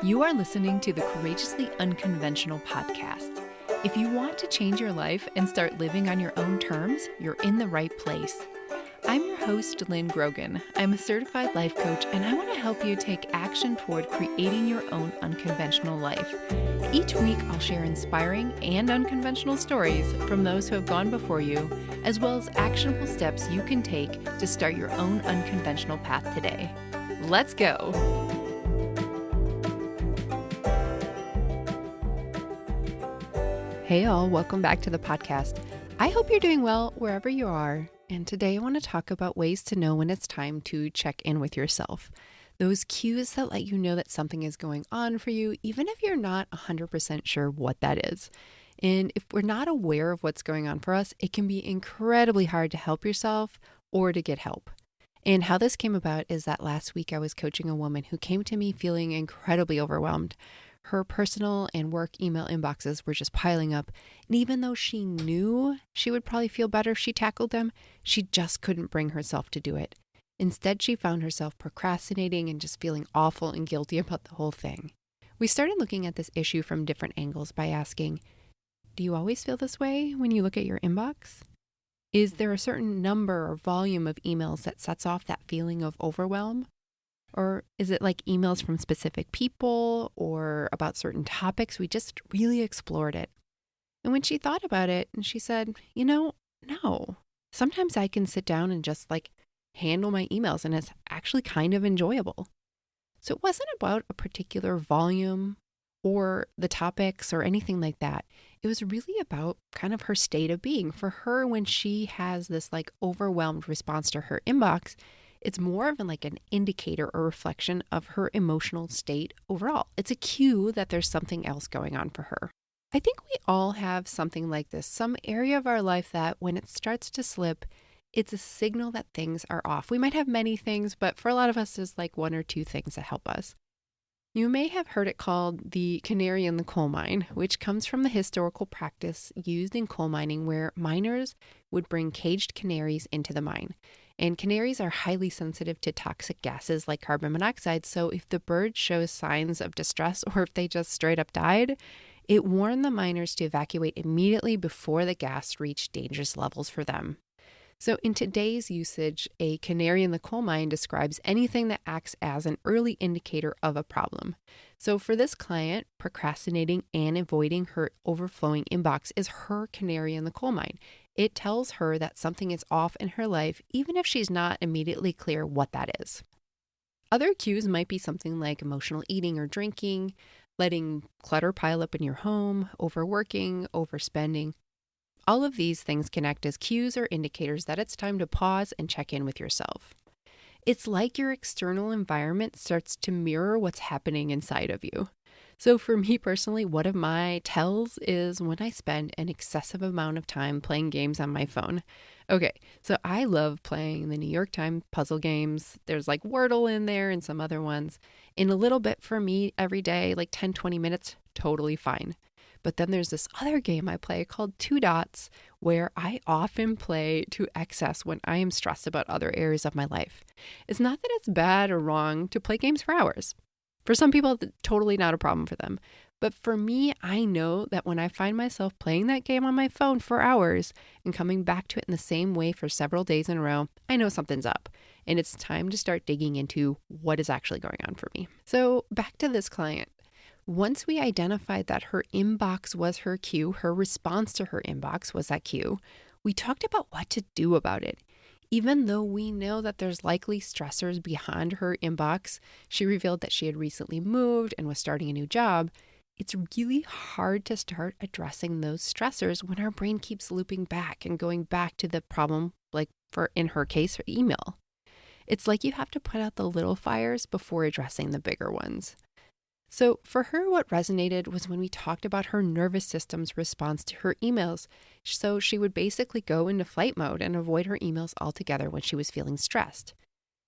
You are listening to the Courageously Unconventional podcast. If you want to change your life and start living on your own terms, you're in the right place. I'm your host, Lynn Grogan. I'm a certified life coach, and I want to help you take action toward creating your own unconventional life. Each week, I'll share inspiring and unconventional stories from those who have gone before you, as well as actionable steps you can take to start your own unconventional path today. Let's go! Hey all, welcome back to the podcast. I hope you're doing well wherever you are. And today I want to talk about ways to know when it's time to check in with yourself. Those cues that let you know that something is going on for you, even if you're not 100% sure what that is. And if we're not aware of what's going on for us, it can be incredibly hard to help yourself or to get help. And how this came about is that last week I was coaching a woman who came to me feeling incredibly overwhelmed. Her personal and work email inboxes were just piling up. And even though she knew she would probably feel better if she tackled them, she just couldn't bring herself to do it. Instead, she found herself procrastinating and just feeling awful and guilty about the whole thing. We started looking at this issue from different angles by asking, do you always feel this way when you look at your inbox? Is there a certain number or volume of emails that sets off that feeling of overwhelm? Or is it like emails from specific people or about certain topics? We just really explored it. And when she thought about it, and she said, no. Sometimes I can sit down and just handle my emails, and it's actually kind of enjoyable. So it wasn't about a particular volume or the topics or anything like that. It was really about kind of her state of being. For her, when she has this overwhelmed response to her inbox, it's more of an indicator or reflection of her emotional state overall. It's a cue that there's something else going on for her. I think we all have something like this, some area of our life that when it starts to slip, it's a signal that things are off. We might have many things, but for a lot of us, there's one or two things that help us. You may have heard it called the canary in the coal mine, which comes from the historical practice used in coal mining where miners would bring caged canaries into the mine. And canaries are highly sensitive to toxic gases like carbon monoxide, so if the bird shows signs of distress or if they just straight up died, it warned the miners to evacuate immediately before the gas reached dangerous levels for them. So in today's usage, a canary in the coal mine describes anything that acts as an early indicator of a problem. So for this client, procrastinating and avoiding her overflowing inbox is her canary in the coal mine. It tells her that something is off in her life, even if she's not immediately clear what that is. Other cues might be something like emotional eating or drinking, letting clutter pile up in your home, overworking, overspending. All of these things can act as cues or indicators that it's time to pause and check in with yourself. It's like your external environment starts to mirror what's happening inside of you. So for me personally, one of my tells is when I spend an excessive amount of time playing games on my phone. Okay, so I love playing the New York Times puzzle games. There's Wordle in there and some other ones. In a little bit for me every day, 10, 20 minutes, totally fine. But then there's this other game I play called Two Dots, where I often play to excess when I am stressed about other areas of my life. It's not that it's bad or wrong to play games for hours. For some people, it's totally not a problem for them. But for me, I know that when I find myself playing that game on my phone for hours and coming back to it in the same way for several days in a row, I know something's up. And it's time to start digging into what is actually going on for me. So back to this client. Once we identified that her inbox was her cue, her response to her inbox was that cue, we talked about what to do about it. Even though we know that there's likely stressors behind her inbox, she revealed that she had recently moved and was starting a new job. It's really hard to start addressing those stressors when our brain keeps looping back and going back to the problem, in her case, her email. It's like you have to put out the little fires before addressing the bigger ones. So for her, what resonated was when we talked about her nervous system's response to her emails. So she would basically go into flight mode and avoid her emails altogether when she was feeling stressed.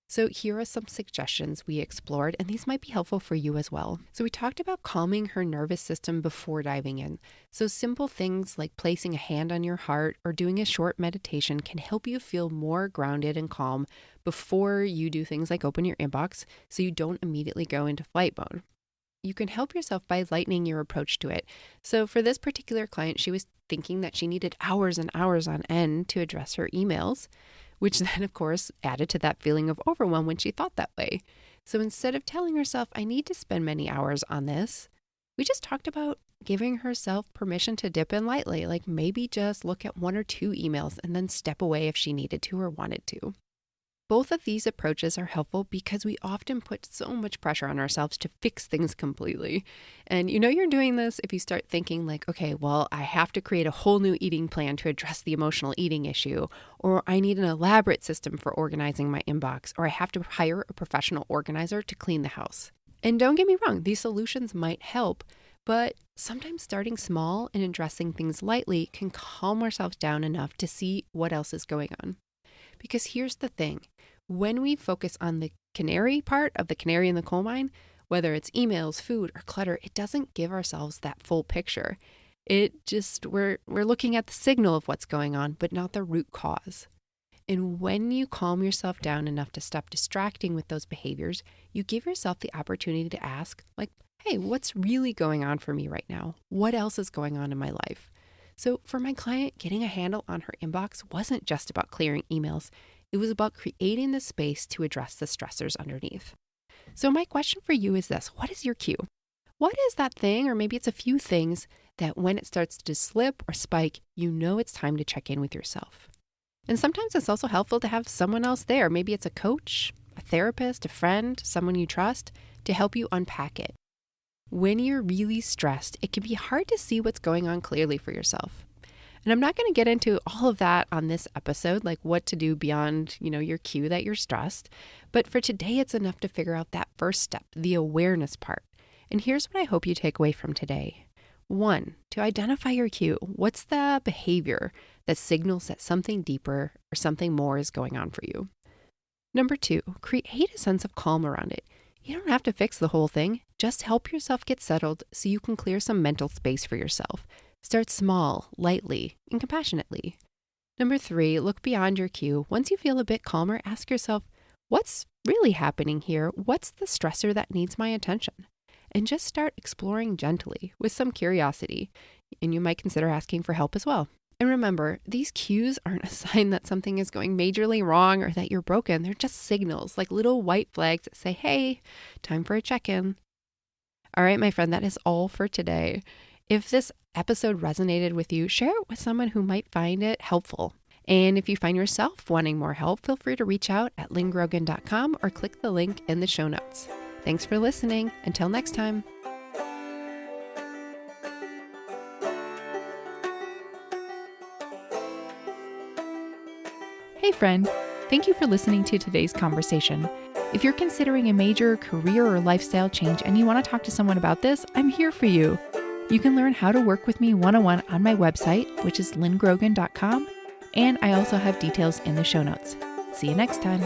So here are some suggestions we explored, and these might be helpful for you as well. So we talked about calming her nervous system before diving in. So simple things like placing a hand on your heart or doing a short meditation can help you feel more grounded and calm before you do things like open your inbox so you don't immediately go into flight mode. you can help yourself by lightening your approach to it. So for this particular client, she was thinking that she needed hours and hours on end to address her emails, which then, of course, added to that feeling of overwhelm when she thought that way. So instead of telling herself, I need to spend many hours on this, we just talked about giving herself permission to dip in lightly, like maybe just look at 1 or 2 emails and then step away if she needed to or wanted to. Both of these approaches are helpful because we often put so much pressure on ourselves to fix things completely. And you're doing this if you start thinking like, okay, well, I have to create a whole new eating plan to address the emotional eating issue, or I need an elaborate system for organizing my inbox, or I have to hire a professional organizer to clean the house. And don't get me wrong, these solutions might help, but sometimes starting small and addressing things lightly can calm ourselves down enough to see what else is going on. Because here's the thing, when we focus on the canary part of the canary in the coal mine, whether it's emails, food, or clutter, it doesn't give ourselves that full picture. We're looking at the signal of what's going on, but not the root cause. And when you calm yourself down enough to stop distracting with those behaviors, you give yourself the opportunity to ask, like, hey, what's really going on for me right now? What else is going on in my life? So for my client, getting a handle on her inbox wasn't just about clearing emails. It was about creating the space to address the stressors underneath. So my question for you is this: what is your cue? What is that thing, or maybe it's a few things, that when it starts to slip or spike, it's time to check in with yourself? And sometimes it's also helpful to have someone else there. Maybe it's a coach, a therapist, a friend, someone you trust, to help you unpack it. When you're really stressed, it can be hard to see what's going on clearly for yourself. And I'm not going to get into all of that on this episode, like what to do beyond, your cue that you're stressed. But for today, it's enough to figure out that first step, the awareness part. And here's what I hope you take away from today. 1, to identify your cue. What's the behavior that signals that something deeper or something more is going on for you? Number 2, create a sense of calm around it. You don't have to fix the whole thing. Just help yourself get settled so you can clear some mental space for yourself. Start small, lightly, and compassionately. Number 3, look beyond your cue. Once you feel a bit calmer, ask yourself, what's really happening here? What's the stressor that needs my attention? And just start exploring gently with some curiosity. And you might consider asking for help as well. And remember, these cues aren't a sign that something is going majorly wrong or that you're broken. They're just signals, like little white flags that say, hey, time for a check-in. All right, my friend, that is all for today. If this episode resonated with you, share it with someone who might find it helpful. And if you find yourself wanting more help, feel free to reach out at lynngrogan.com or click the link in the show notes. Thanks for listening. Until next time. Hey friend, thank you for listening to today's conversation. If you're considering a major career or lifestyle change and you want to talk to someone about this, I'm here for you. You can learn how to work with me one-on-one on my website, which is lynngrogan.com, and I also have details in the show notes. See you next time.